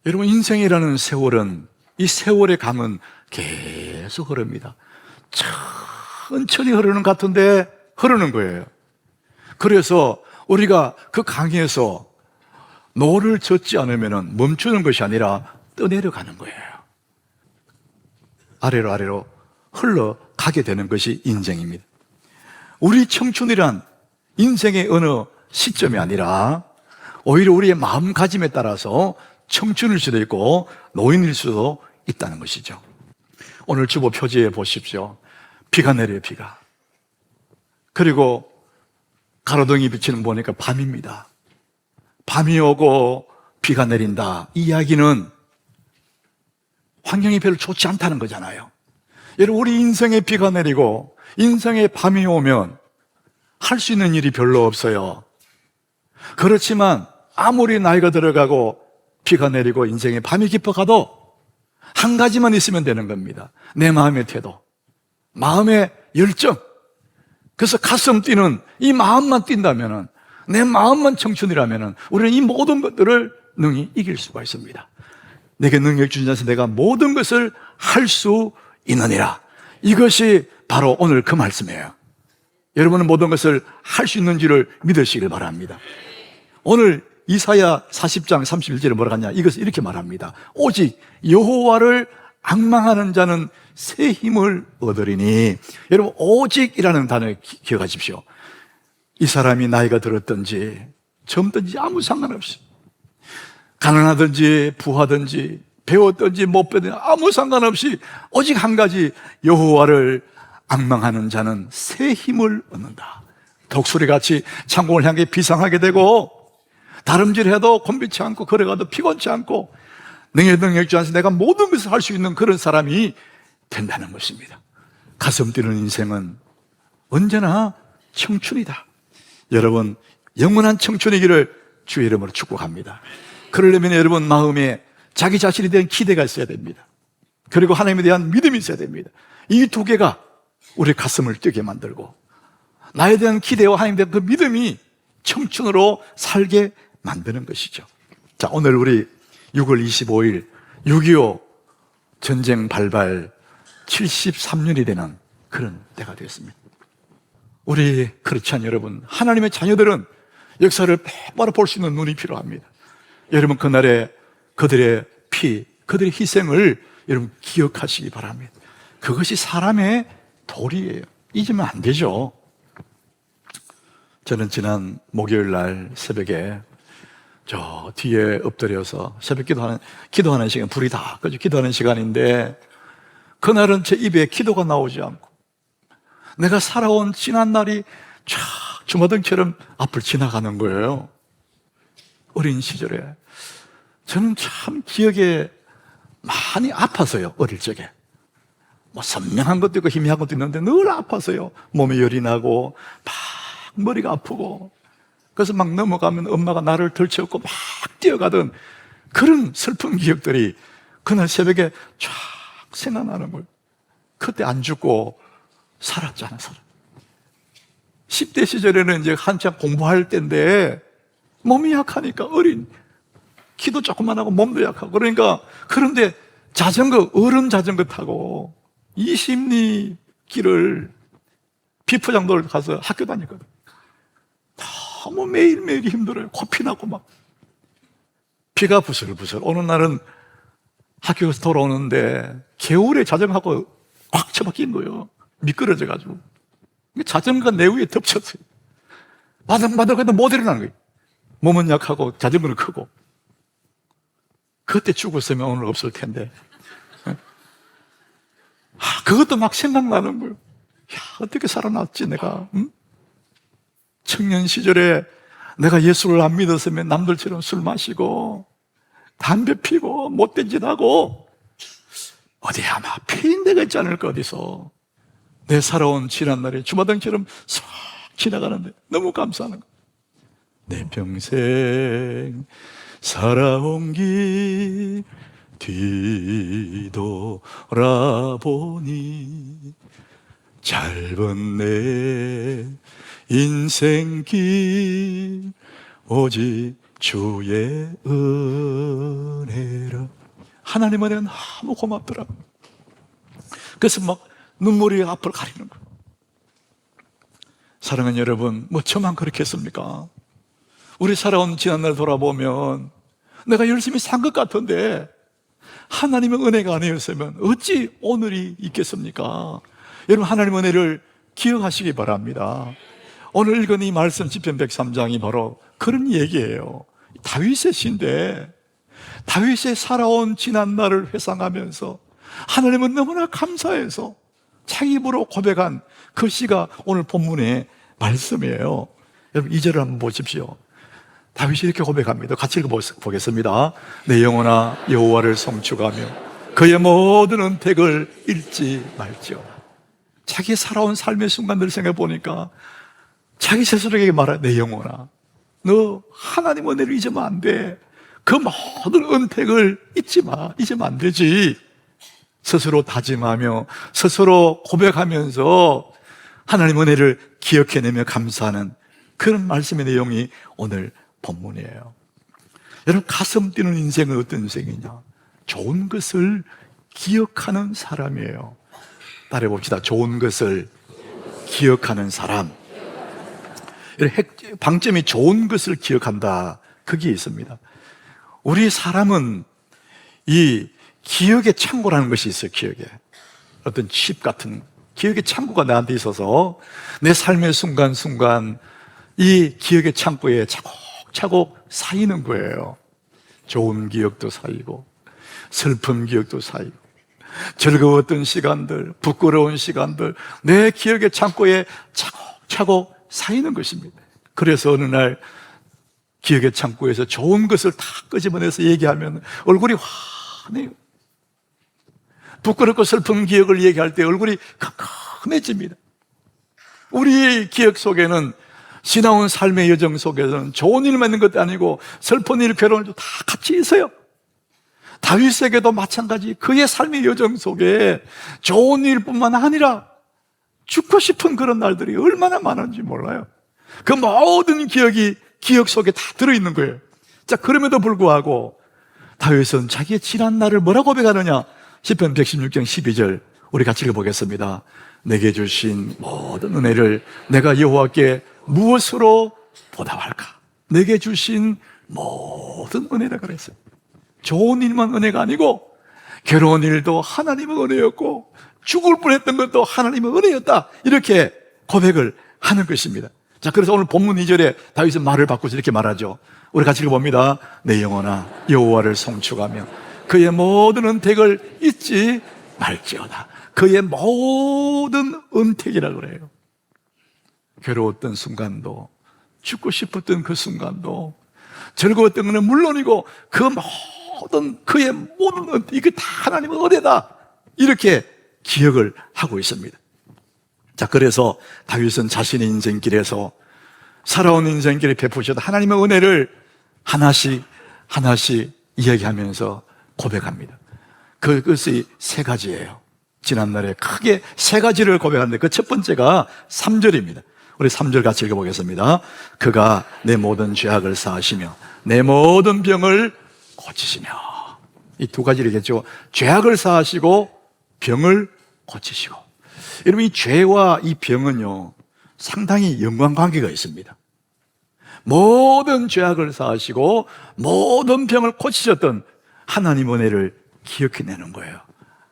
여러분, 인생이라는 세월은, 이 세월의 강은 계속 흐릅니다. 천천히 흐르는 것 같은데 흐르는 거예요. 그래서 우리가 그 강에서 노를 젓지 않으면 멈추는 것이 아니라 떠내려가는 거예요. 아래로 아래로 흘러가게 되는 것이 인생입니다. 우리 청춘이란 인생의 어느 시점이 아니라 오히려 우리의 마음가짐에 따라서 청춘일 수도 있고 노인일 수도 있다는 것이죠. 오늘 주보 표지에 보십시오. 비가 내려요, 비가. 그리고 가로등이 비치는 거 보니까 밤입니다. 밤이 오고 비가 내린다. 이 이야기는 환경이 별로 좋지 않다는 거잖아요. 여러분, 우리 인생에 비가 내리고 인생에 밤이 오면 할 수 있는 일이 별로 없어요. 그렇지만 아무리 나이가 들어가고 비가 내리고 인생에 밤이 깊어가도 한 가지만 있으면 되는 겁니다. 내 마음의 태도, 마음의 열정. 그래서 가슴 뛰는 이 마음만 뛴다면, 내 마음만 청춘이라면 우리는 이 모든 것들을 능히 이길 수가 있습니다. 내게 능력 주신 자에서 내가 모든 것을 할 수 있느니라. 이것이 바로 오늘 그 말씀이에요. 여러분은 모든 것을 할 수 있는지를 믿으시길 바랍니다. 오늘 이사야 40장 31절에 뭐라고 하냐, 이것을 이렇게 말합니다. 오직 여호와를 앙망하는 자는 새 힘을 얻으리니. 여러분, 오직이라는 단어 기억하십시오. 이 사람이 나이가 들었든지 젊든지 아무 상관없이, 가난하든지 부하든지 배웠든지 못 배웠든지 아무 상관없이 오직 한 가지, 여호와를 앙망하는 자는 새 힘을 얻는다. 독수리같이 창공을 향해 비상하게 되고 다름질해도 곤비치 않고 걸어가도 피곤치 않고 능력주 안에서 내가 모든 것을 할 수 있는 그런 사람이 된다는 것입니다. 가슴 뛰는 인생은 언제나 청춘이다. 여러분, 영원한 청춘이기를 주의 이름으로 축복합니다. 그러려면 여러분 마음에 자기 자신에 대한 기대가 있어야 됩니다. 그리고 하나님에 대한 믿음이 있어야 됩니다. 이 두 개가 우리 가슴을 뛰게 만들고, 나에 대한 기대와 하나님에 대한 그 믿음이 청춘으로 살게 만드는 것이죠. 자, 오늘 우리 6월 25일 6.25 전쟁 발발 73년이 되는 그런 때가 되었습니다. 우리 크리스찬 여러분, 하나님의 자녀들은 역사를 바로 볼 수 있는 눈이 필요합니다. 여러분, 그날의 그들의 피, 그들의 희생을 여러분 기억하시기 바랍니다. 그것이 사람의 도리예요. 잊으면 안 되죠. 저는 지난 목요일 날 새벽에 저 뒤에 엎드려서 새벽 기도하는 시간, 불이 다 꺼져 기도하는 시간인데, 그날은 제 입에 기도가 나오지 않고 내가 살아온 지난 날이 쫙 주마등처럼 앞을 지나가는 거예요. 어린 시절에 저는 참 기억에 많이 아파서요. 어릴 적에 뭐 선명한 것도 있고 희미한 것도 있는데 늘 아파서요. 몸에 열이 나고 막 머리가 아프고, 그래서 막 넘어가면 엄마가 나를 덜쳐업고 막 뛰어가던 그런 슬픈 기억들이 그날 새벽에 쫙 생각나는 거예요. 그때 안 죽고 살았잖아. 10대 시절에는 이제 한참 공부할 때인데 몸이 약하니까, 키도 조금만 하고 몸도 약하고, 그러니까, 그런데 얼음 자전거 타고 20리 길을 비포장도를 가서 학교 다녔거든. 너무 매일매일이 힘들어요. 코피 나고 막. 비가 부슬부슬 오는 날은 학교에서 돌아오는데 겨울에 자전거하고 꽉 처박힌 거예요. 미끄러져가지고. 자전거가 내 위에 덮쳤어요. 바닥바닥해도 못 일어나는 거예요. 몸은 약하고 자전거는 크고. 그때 죽었으면 오늘 없을 텐데. 그것도 막 생각나는 거예요. 야, 어떻게 살아났지 내가. 응? 청년 시절에 내가 예수를 안 믿었으면 남들처럼 술 마시고 담배 피고 못된 짓 하고 어디 아마 피인 데가 있지 않을까. 어디서 내 살아온 지난 날이 주마등처럼 싹 지나가는데 너무 감사하는 거예요. 내 평생 살아온 길 뒤돌아보니 짧은 내 인생길 오직 주의 은혜라. 하나님 은혜가 너무 고맙더라고요. 그래서 막 눈물이 앞을 가리는 거예요. 사랑하는 여러분, 뭐 저만 그렇겠습니까? 우리 살아온 지난날 돌아보면 내가 열심히 산 것 같은데 하나님의 은혜가 아니었으면 어찌 오늘이 있겠습니까? 여러분, 하나님의 은혜를 기억하시기 바랍니다. 오늘 읽은 이 말씀 시편 103장이 바로 그런 얘기예요. 다윗의 시인데 다윗의 살아온 지난날을 회상하면서 하나님은 너무나 감사해서 자기 입으로 고백한 그 시가 오늘 본문의 말씀이에요. 여러분, 2절을 한번 보십시오. 다윗이 이렇게 고백합니다. 같이 읽어보겠습니다. 내 영혼아 여호와를 송축하며 그의 모든 은택을 잃지 말지어다. 자기 살아온 삶의 순간들을 생각해 보니까 자기 스스로에게 말해, 내 영혼아, 너 하나님 은혜를 잊으면 안 돼. 그 모든 은택을 잊지 마. 잊으면 안 되지. 스스로 다짐하며 스스로 고백하면서 하나님 은혜를 기억해내며 감사하는 그런 말씀의 내용이 오늘 본문이에요. 여러분, 가슴 뛰는 인생은 어떤 인생이냐? 좋은 것을 기억하는 사람이에요. 따라해 봅시다. 좋은 것을 기억하는 사람. 방점이 좋은 것을 기억한다, 그게 있습니다. 우리 사람은 이 기억의 창고라는 것이 있어요. 기억에 어떤 칩 같은 기억의 창고가 나한테 있어서 내 삶의 순간순간 이 기억의 창고에 차곡차곡 쌓이는 거예요. 좋은 기억도 쌓이고 슬픈 기억도 쌓이고 즐거웠던 시간들, 부끄러운 시간들, 내 기억의 창고에 차곡차곡 쌓이는 것입니다. 그래서 어느 날 기억의 창고에서 좋은 것을 다 끄집어내서 얘기하면 얼굴이 환해요. 부끄럽고 슬픈 기억을 얘기할 때 얼굴이 컴컴해집니다. 우리 기억 속에는, 지나온 삶의 여정 속에서는 좋은 일만 있는 것도 아니고 슬픈 일, 괴로운 일도 다 같이 있어요. 다윗에게도 마찬가지, 그의 삶의 여정 속에 좋은 일뿐만 아니라 죽고 싶은 그런 날들이 얼마나 많은지 몰라요. 그 모든 기억이 기억 속에 다 들어있는 거예요. 자, 그럼에도 불구하고 다윗은 자기의 지난 날을 뭐라고 고백하느냐? 시편 116장 12절 우리 같이 읽어보겠습니다. 내게 주신 모든 은혜를 내가 여호와께 무엇으로 보답할까? 내게 주신 모든 은혜라 그랬어요. 좋은 일만 은혜가 아니고 괴로운 일도 하나님의 은혜였고 죽을 뻔했던 것도 하나님의 은혜였다, 이렇게 고백을 하는 것입니다. 자, 그래서 오늘 본문 2절에 다윗은 말을 바꾸서 이렇게 말하죠. 우리 같이 읽어봅니다. 내 영혼아 여호와를 송축하며 그의 모든 은택을 잊지 말지어다. 그의 모든 은택이라 그래요. 괴로웠던 순간도, 죽고 싶었던 그 순간도, 즐거웠던 것은 물론이고 그 모든 그의 모든 은택, 이게 다 하나님의 은혜다, 이렇게 기억을 하고 있습니다. 자, 그래서 다윗은 자신의 인생길에서, 살아온 인생길에 베푸셨던 하나님의 은혜를 하나씩 하나씩 이야기하면서 고백합니다. 그것이 세 가지예요. 지난날에 크게 세 가지를 고백하는데 그 첫 번째가 3절입니다. 우리 3절 같이 읽어보겠습니다. 그가 내 모든 죄악을 사하시며 내 모든 병을 고치시며. 이 두 가지겠죠. 죄악을 사하시고 병을 고치시고. 여러분, 이 죄와 이 병은요 상당히 연관관계가 있습니다. 모든 죄악을 사하시고 모든 병을 고치셨던 하나님 은혜를 기억해내는 거예요.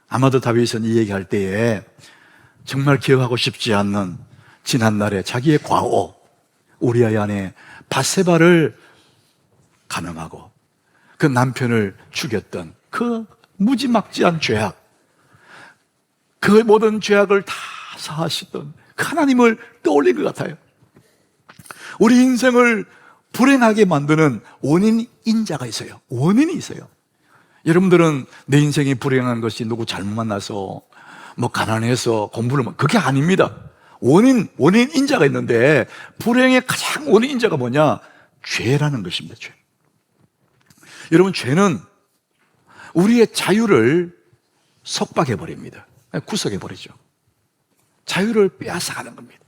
아마도 다윗은 이 얘기할 때에 정말 기억하고 싶지 않는 지난날에 자기의 과오, 우리아의 아내 밧세바를 간음하고 그 남편을 죽였던 그 무지막지한 죄악, 그 모든 죄악을 다 사하시던 그 하나님을 떠올린 것 같아요. 우리 인생을 불행하게 만드는 원인 인자가 있어요. 원인이 있어요. 여러분들은 내 인생이 불행한 것이 누구 잘못 만나서, 뭐 가난해서, 공부를, 그게 아닙니다. 원인 인자가 있는데, 불행의 가장 원인 인자가 뭐냐? 죄라는 것입니다. 죄. 여러분, 죄는 우리의 자유를 속박해버립니다. 구속해버리죠. 자유를 빼앗아가는 겁니다.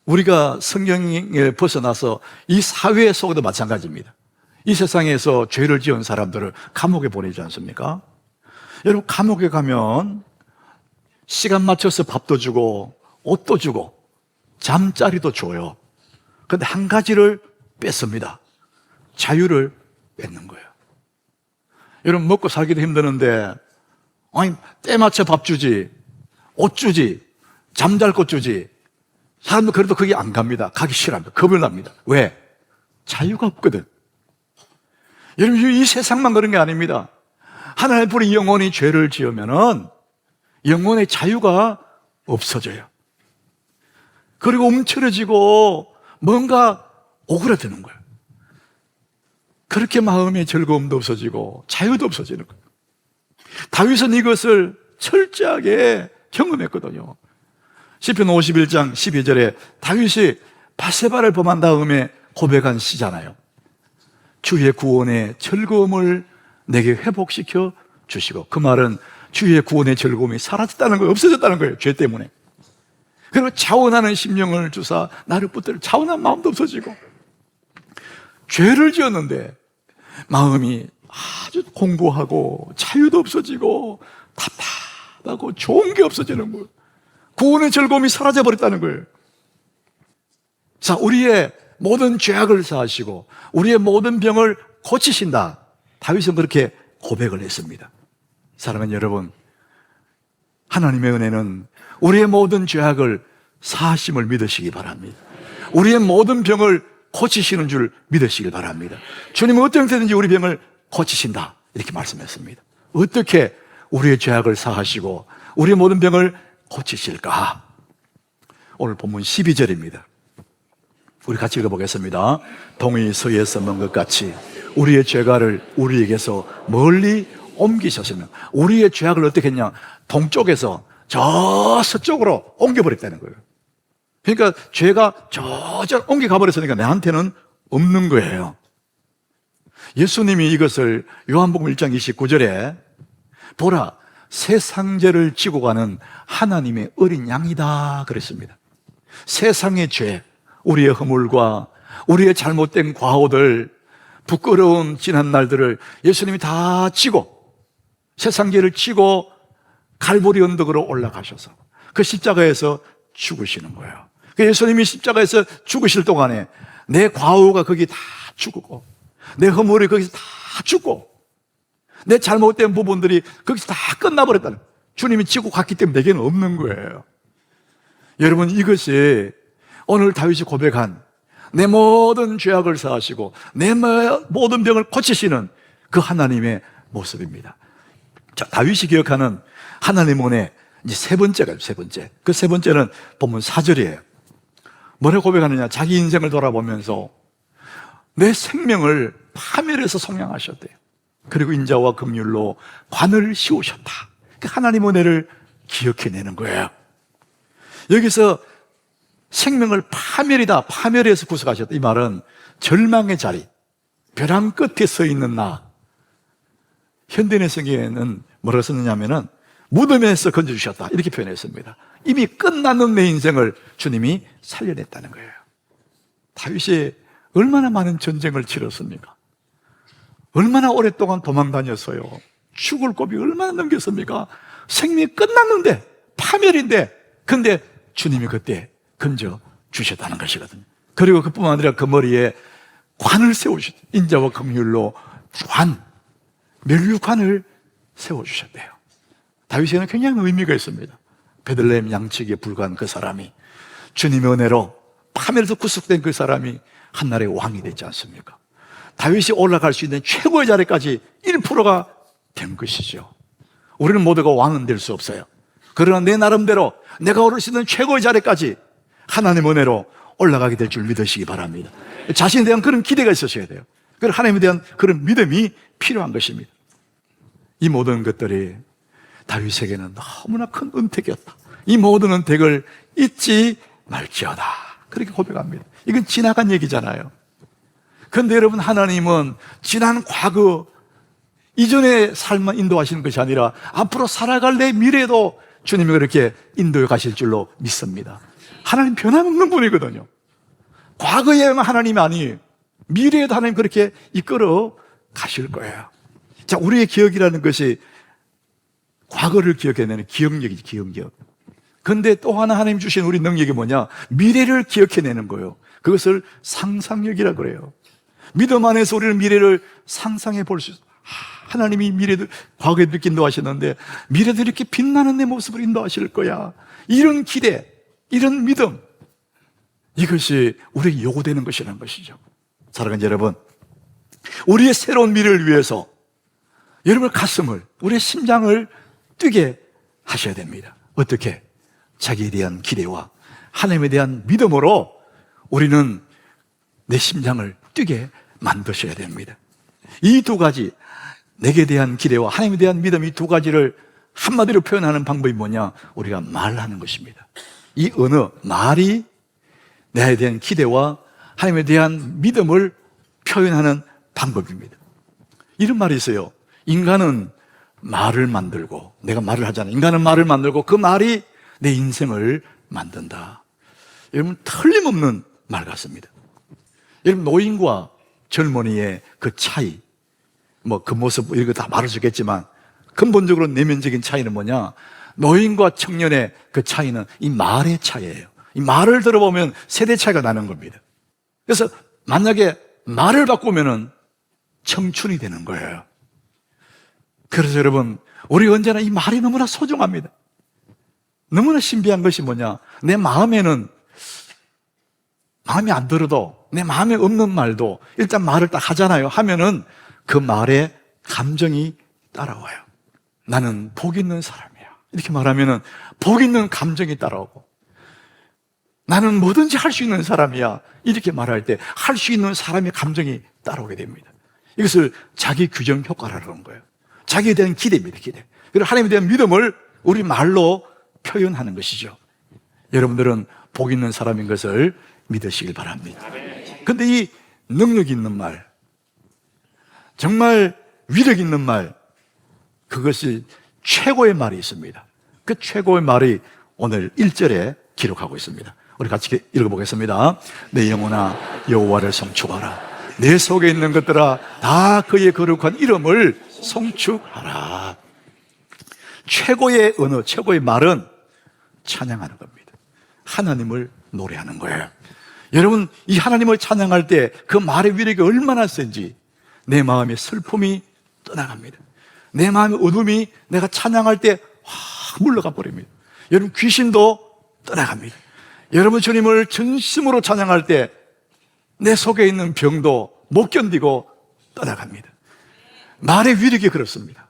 우리가 성경에 벗어나서 이 사회 속에도 마찬가지입니다. 이 세상에서 죄를 지은 사람들을 감옥에 보내지 않습니까? 여러분, 감옥에 가면 시간 맞춰서 밥도 주고 옷도 주고 잠자리도 줘요. 그런데 한 가지를 뺐습니다. 자유를 뺏는 거예요. 여러분, 먹고 살기도 힘드는데 아니, 때 맞춰 밥 주지, 옷 주지, 잠잘 곳 주지. 사람들 그래도 거기 안 갑니다. 가기 싫어합니다. 겁을 납니다. 왜? 자유가 없거든. 여러분, 이 세상만 그런 게 아닙니다. 하나님 뿌리 영혼이 죄를 지으면은 영혼의 자유가 없어져요. 그리고 움츠러지고 뭔가 오그라드는 거예요. 그렇게 마음의 즐거움도 없어지고 자유도 없어지는 거예요. 다윗은 이것을 철저하게 경험했거든요. 시편 51장 12절에 다윗이 바세바를 범한 다음에 고백한 시잖아요. 주의 구원의 즐거움을 내게 회복시켜 주시고, 그 말은 주의 구원의 즐거움이 사라졌다는 거예요. 없어졌다는 거예요. 죄 때문에. 그리고 차원하는 심령을 주사 나를 붙들어. 차원한 마음도 없어지고, 죄를 지었는데 마음이 아주 공고하고 자유도 없어지고 답답하고 좋은 게 없어지는 거예요. 구원의 즐거움이 사라져버렸다는 거예요. 자, 우리의 모든 죄악을 사하시고 우리의 모든 병을 고치신다. 다윗은 그렇게 고백을 했습니다. 사랑하는 여러분, 하나님의 은혜는 우리의 모든 죄악을 사하심을 믿으시기 바랍니다. 우리의 모든 병을 고치시는 줄 믿으시길 바랍니다. 주님은 어떤 때든지 우리 병을 고치신다, 이렇게 말씀했습니다. 어떻게 우리의 죄악을 사하시고 우리의 모든 병을 고치실까? 오늘 본문 12절입니다. 우리 같이 읽어보겠습니다. 동이 서에서 먼 것 같이 우리의 죄가를 우리에게서 멀리 옮기셨으면, 우리의 죄악을 어떻게 했냐? 동쪽에서 저 서쪽으로 옮겨버렸다는 거예요. 그러니까 죄가 저쪽 옮겨가 버렸으니까 내한테는 없는 거예요. 예수님이 이것을 요한복음 1장 29절에 보라, 세상죄를 지고 가는 하나님의 어린 양이다 그랬습니다. 세상의 죄, 우리의 허물과 우리의 잘못된 과오들, 부끄러운 지난 날들을 예수님이 다 지고, 세상죄를 지고 갈보리 언덕으로 올라가셔서 그 십자가에서 죽으시는 거예요. 그 예수님이 십자가에서 죽으실 동안에 내 과오가 거기 다 죽고, 내 허물이 거기서 다 죽고, 내 잘못된 부분들이 거기서 다 끝나버렸다는 거예요. 주님이 지고 갔기 때문에 내게는 없는 거예요. 여러분, 이것이 오늘 다윗이 고백한 내 모든 죄악을 사하시고 내 모든 병을 고치시는 그 하나님의 모습입니다. 자, 다윗이 기억하는 하나님 은혜 이제 세 번째가 세 번째. 그 세 번째는 본문 4절이에요. 뭐라고 고백하느냐? 자기 인생을 돌아보면서 내 생명을 파멸해서 속량하셨대요. 그리고 인자와 긍휼로 관을 씌우셨다. 그 하나님 은혜를 기억해내는 거예요. 여기서 생명을 파멸이다, 파멸해서 구속하셨다, 이 말은 절망의 자리, 벼랑 끝에 서 있는 나. 현대인의 성경에는 뭐라고 썼느냐면은 무덤에서 건져주셨다, 이렇게 표현했습니다. 이미 끝나는 내 인생을 주님이 살려냈다는 거예요. 다윗이 얼마나 많은 전쟁을 치렀습니까? 얼마나 오랫동안 도망 다녔어요. 죽을 고비 얼마나 넘겼습니까? 생명이 끝났는데, 파멸인데, 근데 주님이 그때 건져 주셨다는 것이거든요. 그리고 그뿐만 아니라 그 머리에 관을 세우셨대요. 인자와 긍휼로 관, 멸류관을 세워주셨대요. 다윗에게는 굉장히 의미가 있습니다. 베들레헴 양치기에 불과한 그 사람이, 주님의 은혜로 파멸에서 구속된 그 사람이 한날의 왕이 됐지 않습니까? 다윗이 올라갈 수 있는 최고의 자리까지 1%가 된 것이죠. 우리는 모두가 왕은 될 수 없어요. 그러나 내 나름대로 내가 오를 수 있는 최고의 자리까지 하나님의 은혜로 올라가게 될 줄 믿으시기 바랍니다. 자신에 대한 그런 기대가 있으셔야 돼요. 그리고 하나님에 대한 그런 믿음이 필요한 것입니다. 이 모든 것들이 다윗에게는 너무나 큰 은택이었다. 이 모든 은택을 잊지 말지어다, 그렇게 고백합니다. 이건 지나간 얘기잖아요. 그런데 여러분, 하나님은 지난 과거 이전의 삶만 인도하시는 것이 아니라 앞으로 살아갈 내 미래도 주님이 그렇게 인도해 가실 줄로 믿습니다. 하나님 변함없는 분이거든요. 과거에만 하나님이 아니에요. 미래에도 하나님 그렇게 이끌어 가실 거예요. 자, 우리의 기억이라는 것이 과거를 기억해내는 기억력이지, 기억력. 근데 또 하나 하나님 주신 우리 능력이 뭐냐? 미래를 기억해내는 거예요. 그것을 상상력이라 그래요. 믿음 안에서 우리는 미래를 상상해 볼 수 있어요. 하나님이 미래도, 과거에도 이렇게 인도하셨는데 미래도 이렇게 빛나는 내 모습을 인도하실 거야. 이런 기대, 이런 믿음, 이것이 우리에게 요구되는 것이라는 것이죠. 사랑하는 여러분, 우리의 새로운 미래를 위해서 여러분의 가슴을, 우리의 심장을 뛰게 하셔야 됩니다. 어떻게? 자기에 대한 기대와 하나님에 대한 믿음으로 우리는 내 심장을 뛰게 만드셔야 됩니다. 이 두 가지, 내게 대한 기대와 하나님에 대한 믿음, 이 두 가지를 한마디로 표현하는 방법이 뭐냐? 우리가 말하는 것입니다. 이 언어, 말이 나에 대한 기대와 하나님에 대한 믿음을 표현하는 방법입니다. 이런 말이 있어요. 인간은 말을 만들고, 내가 말을 하잖아요. 인간은 말을 만들고 그 말이 내 인생을 만든다. 여러분, 틀림없는 말 같습니다. 여러분, 노인과 젊은이의 그 차이, 뭐 그 모습 이런 거 다 말할 수 있겠지만 근본적으로 내면적인 차이는 뭐냐? 노인과 청년의 그 차이는 이 말의 차이예요. 이 말을 들어보면 세대 차이가 나는 겁니다. 그래서 만약에 말을 바꾸면은 청춘이 되는 거예요. 그래서 여러분, 우리 언제나 이 말이 너무나 소중합니다. 너무나 신비한 것이 뭐냐? 내 마음에는 마음에 안 들어도, 내 마음에 없는 말도 일단 말을 딱 하잖아요. 하면은 그 말에 감정이 따라와요. 나는 복 있는 사람이야. 이렇게 말하면은 복 있는 감정이 따라오고, 나는 뭐든지 할 수 있는 사람이야. 이렇게 말할 때 할 수 있는 사람의 감정이 따라오게 됩니다. 이것을 자기 규정 효과라는 거예요. 자기에 대한 기대입니다, 기대. 그리고 하나님에 대한 믿음을 우리 말로 표현하는 것이죠. 여러분들은 복 있는 사람인 것을 믿으시길 바랍니다. 근데 이 능력 있는 말, 정말 위력 있는 말, 그것이 최고의 말이 있습니다. 그 최고의 말이 오늘 1절에 기록하고 있습니다. 우리 같이 읽어보겠습니다. 내 영혼아 여호와를 송축하라. 내 속에 있는 것들아 다 그의 거룩한 이름을 송축하라. 최고의 언어, 최고의 말은 찬양하는 겁니다. 하나님을 노래하는 거예요. 여러분, 이 하나님을 찬양할 때 그 말의 위력이 얼마나 센지 내 마음의 슬픔이 떠나갑니다. 내 마음의 어둠이 내가 찬양할 때 확 물러가 버립니다. 여러분, 귀신도 떠나갑니다. 여러분, 주님을 전심으로 찬양할 때 내 속에 있는 병도 못 견디고 떠나갑니다. 말의 위력이 그렇습니다.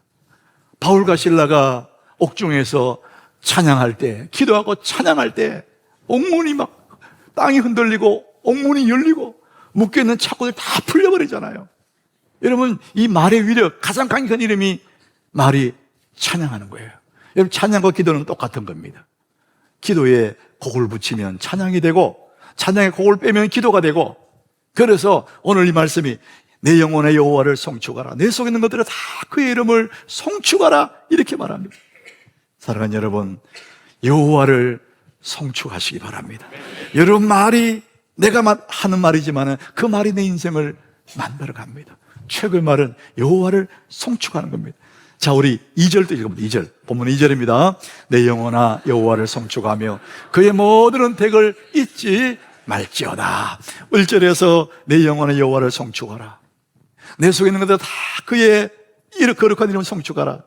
바울과 실라가 옥중에서 찬양할 때, 기도하고 찬양할 때 옥문이 막 땅이 흔들리고 옥문이 열리고 묶여있는 착고들 다 풀려버리잖아요. 여러분, 이 말의 위력, 가장 강력한 이름이 말이 찬양하는 거예요. 여러분, 찬양과 기도는 똑같은 겁니다. 기도에 곡을 붙이면 찬양이 되고, 찬양에 곡을 빼면 기도가 되고, 그래서 오늘 이 말씀이 내 영혼의 여호와를 송축하라. 내 속에 있는 것들은 다 그의 이름을 송축하라. 이렇게 말합니다. 사랑하는 여러분, 여호와를 송축하시기 바랍니다. 여러분, 말이 내가 하는 말이지만 그 말이 내 인생을 만들어 갑니다. 최고의 말은 여호와를 송축하는 겁니다. 자, 우리 2절도 읽어봅니다. 2절, 본문 2절입니다. 내 영혼아 여호와를 송축하며 그의 모든 은택을 잊지 말지어다. 1절에서 내 영혼아 여호와를 송축하라. 내 속에 있는 것들 다 그의 거룩한 이름을 송축하라.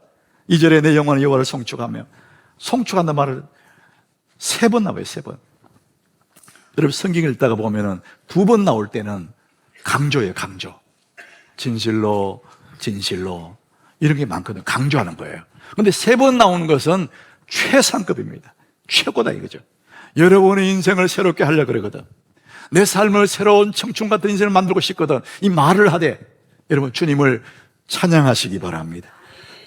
2절에 내 영혼아 여호와를 송축하며, 송축한다는 말을 3번 나와요. 3번. 여러분, 성경 읽다가 보면은 2번 나올 때는 강조예요. 강조. 진실로, 진실로, 이런 게 많거든요. 강조하는 거예요. 근데 3번 나오는 것은 최상급입니다. 최고다 이거죠. 여러분의 인생을 새롭게 하려고 그러거든. 내 삶을 새로운 청춘 같은 인생을 만들고 싶거든. 이 말을 하되 여러분, 주님을 찬양하시기 바랍니다.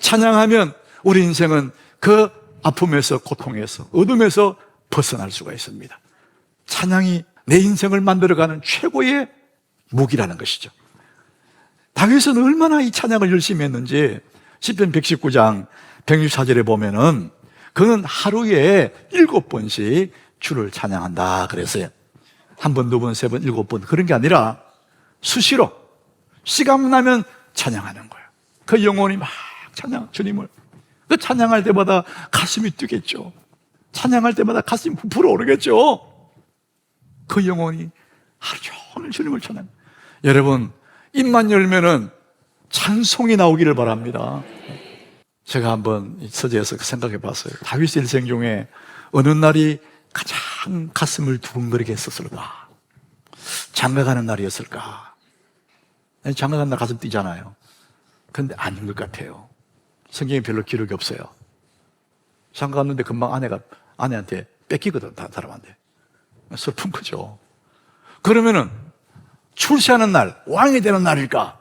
찬양하면 우리 인생은 그 아픔에서, 고통에서, 어둠에서 벗어날 수가 있습니다. 찬양이 내 인생을 만들어가는 최고의 무기라는 것이죠. 다윗은 얼마나 이 찬양을 열심히 했는지 시편 119장 164절에 보면은 그는 하루에 7번씩 주를 찬양한다 그랬어요. 1번, 2번, 3번, 7번 그런 게 아니라 수시로 시간 나면 찬양하는 거예요. 그 영혼이 막 주님을 그 찬양할 때마다 가슴이 뛰겠죠. 찬양할 때마다 가슴이 부풀어 오르겠죠. 그 영혼이 하루 종일 주님을 찬양. 여러분, 입만 열면은 찬송이 나오기를 바랍니다. 제가 한번 서재에서 생각해 봤어요. 다윗의 일생 중에 어느 날이 가장 가슴을 두근거리게 했었을까? 장가가는 날이었을까? 장가가는 날 가슴 뛰잖아요. 근데 아닌 것 같아요. 성경에 별로 기록이 없어요. 장가갔는데 금방 아내한테 뺏기거든, 사람한테. 슬픈 거죠. 그러면은 출세하는 날, 왕이 되는 날일까?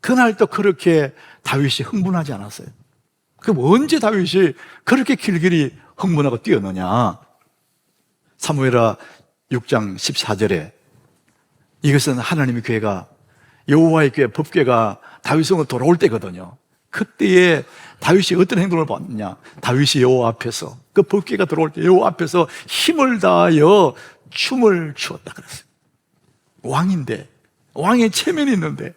그날도 그렇게 다윗이 흥분하지 않았어요. 그럼 언제 다윗이 그렇게 길길이 흥분하고 뛰었느냐? 사무엘하 6장 14절에 이것은 하나님의 궤가, 여호와의 궤, 법궤가 다윗성으로 돌아올 때거든요. 그때에 다윗이 어떤 행동을 봤느냐? 다윗이 여호와 앞에서, 그 법궤가 들어올 때 여호와 앞에서 힘을 다하여 춤을 추었다 그랬어요. 왕인데, 왕의 체면이 있는데,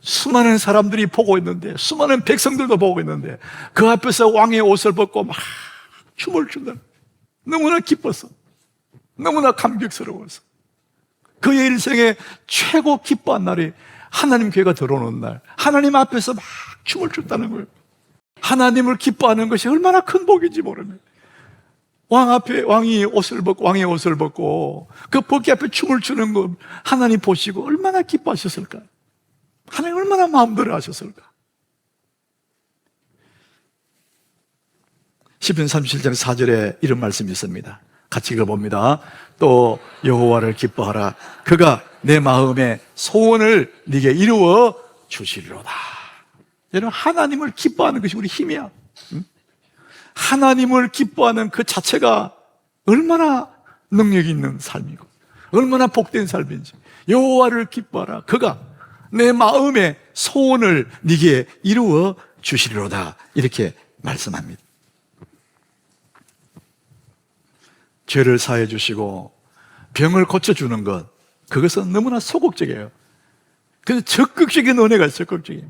수많은 사람들이 보고 있는데, 수많은 백성들도 보고 있는데, 그 앞에서 왕의 옷을 벗고 막 춤을 춘다. 너무나 기뻤어. 너무나 감격스러웠어. 그의 일생에 최고 기뻐한 날이 하나님 궤가 들어오는 날, 하나님 앞에서 막 춤을 췄다는 거예요. 하나님을 기뻐하는 것이 얼마나 큰 복인지 모르네. 왕 앞에 왕의 옷을 벗고 그 법궤 앞에 춤을 추는 거 하나님 보시고 얼마나 기뻐하셨을까? 하나님 얼마나 마음대로 하셨을까? 시편 37장 4절에 이런 말씀이 있습니다. 같이 읽어봅니다. 또 여호와를 기뻐하라. 그가 내 마음의 소원을 네게 이루어 주시리로다. 여러분, 하나님을 기뻐하는 것이 우리 힘이야. 하나님을 기뻐하는 그 자체가 얼마나 능력 있는 삶이고 얼마나 복된 삶인지. 여호와를 기뻐하라. 그가 내 마음의 소원을 네게 이루어 주시리로다. 이렇게 말씀합니다. 죄를 사해 주시고 병을 고쳐주는 것, 그것은 너무나 소극적이에요. 그래서 적극적인 은혜가 적극적이에요.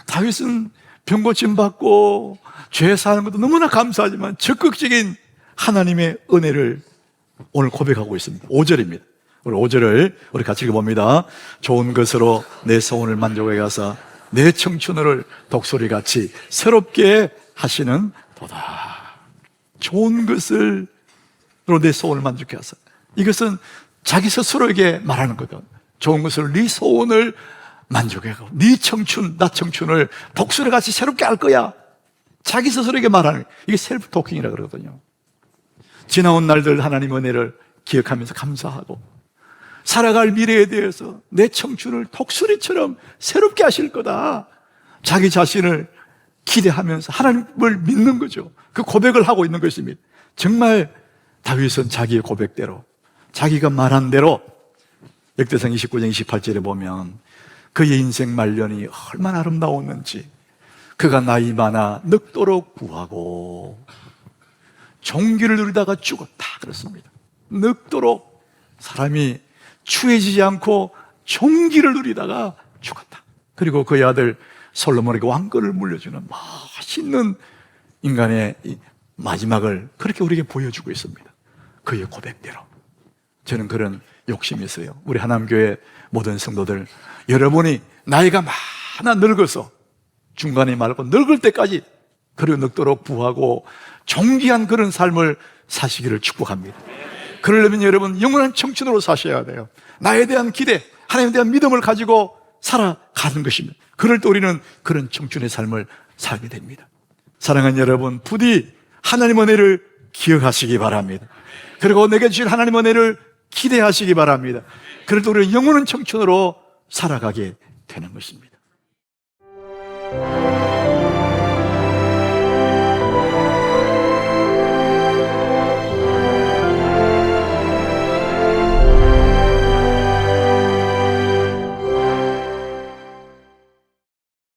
다윗은 병 고침 받고 죄 사는 것도 너무나 감사하지만 적극적인 하나님의 은혜를 오늘 고백하고 있습니다. 5절입니다. 우리 5절을 우리 같이 읽어봅니다. 좋은 것으로 내 소원을 만족해 가사 내 청춘을 독수리같이 새롭게 하시는 도다. 좋은 것으로 내 소원을 만족해 가사. 이것은 자기 스스로에게 말하는 거거든. 좋은 것으로 네 소원을 만족해 가고 네 청춘, 나 청춘을 독수리같이 새롭게 할 거야. 자기 스스로에게 말하는 거예요. 이게 셀프 토킹이라고 그러거든요. 지나온 날들 하나님의 은혜를 기억하면서 감사하고 살아갈 미래에 대해서 내 청춘을 독수리처럼 새롭게 하실 거다. 자기 자신을 기대하면서 하나님을 믿는 거죠. 그 고백을 하고 있는 것입니다. 정말 다윗은 자기의 고백대로, 자기가 말한 대로 역대상 29장 28절에 보면 그의 인생 말년이 얼마나 아름다웠는지, 그가 나이 많아 늙도록 구하고 종기를 누리다가 죽었다 그렇습니다. 늙도록 사람이 추해지지 않고 종기를 누리다가 죽었다. 그리고 그의 아들 솔로몬에게 왕권을 물려주는 멋있는 인간의 마지막을 그렇게 우리에게 보여주고 있습니다. 그의 고백대로. 저는 그런 욕심이 있어요. 우리 하남교회 모든 성도들, 여러분이 나이가 많아 늙어서 중간에 말고 늙을 때까지 그리고 늙도록 부하고 존귀한 그런 삶을 사시기를 축복합니다. 그러려면 여러분 영원한 청춘으로 사셔야 돼요. 나에 대한 기대, 하나님에 대한 믿음을 가지고 살아가는 것입니다. 그럴 때 우리는 그런 청춘의 삶을 살게 됩니다. 사랑하는 여러분, 부디 하나님의 은혜를 기억하시기 바랍니다. 그리고 내게 주신 하나님의 은혜를 기대하시기 바랍니다. 그럴 때 우리는 영원한 청춘으로 살아가게 되는 것입니다.